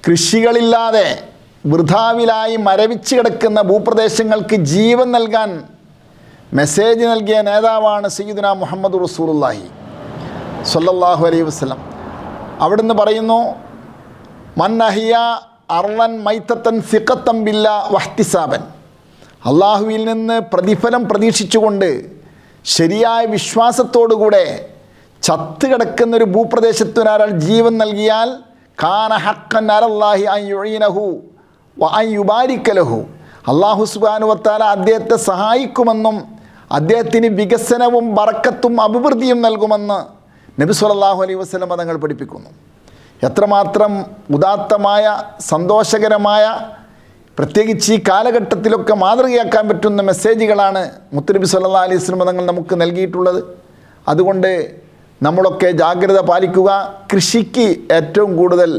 കൃഷികളില്ലാതെ വൃഥാവിലായി മരവിച്ച് കിടക്കുന്ന ഭൂപ്രദേശങ്ങൾക്ക് ജീവൻ നൽകാൻ മെസ്സേജ് നൽകിയ നേതാവാണ് സയ്യിദുനാ മുഹമ്മദ് റസൂലുള്ളാഹി സ്വല്ലല്ലാഹു അലൈഹി വസല്ലം. അവിടുന്ന് പറയുന്നു, മൻ അഹിയ അർളൻ മൈത്തത്തൻ സിഖത്തൻ ബില്ലാ വഹ്തിസാബൻ. അള്ളാഹുവിൽ നിന്ന് പ്രതിഫലം പ്രതീക്ഷിച്ചുകൊണ്ട് ശരിയായ വിശ്വാസത്തോടുകൂടെ ചത്ത് കിടക്കുന്നൊരു ഭൂപ്രദേശത്തിന് ഒരാൾ ജീവൻ നൽകിയാൽ കാന ഹഖ്ഖൻ അലല്ലാഹി അൻ യുഈനഹു വ അൻ യുബാരിക ലഹു. അല്ലാഹു സുബ്ഹാനഹു വ തആല അദ്ദേഹത്തെ സഹായിക്കുമെന്നും അദ്ദേഹത്തിന് വികസനവും ബറക്കത്തും അഭിവൃദ്ധിയും നൽകുമെന്ന് നബി സല്ലല്ലാഹു അലൈഹി വസല്ലം തങ്ങൾ പഠിപ്പിക്കുന്നു. എത്രമാത്രം ഉദാത്തമായ സന്തോഷകരമായ, പ്രത്യേകിച്ച് ഈ കാലഘട്ടത്തിലൊക്കെ മാതൃകയാക്കാൻ പറ്റുന്ന മെസ്സേജുകളാണ് മുത്തുനബി സല്ലല്ലാഹു അലൈഹി വസല്ലം തങ്ങൾ നമുക്ക് നൽകിയിട്ടുള്ളത്. അതുകൊണ്ട് നമ്മളൊക്കെ ജാഗ്രത പാലിക്കുക. കൃഷിക്ക് ഏറ്റവും കൂടുതൽ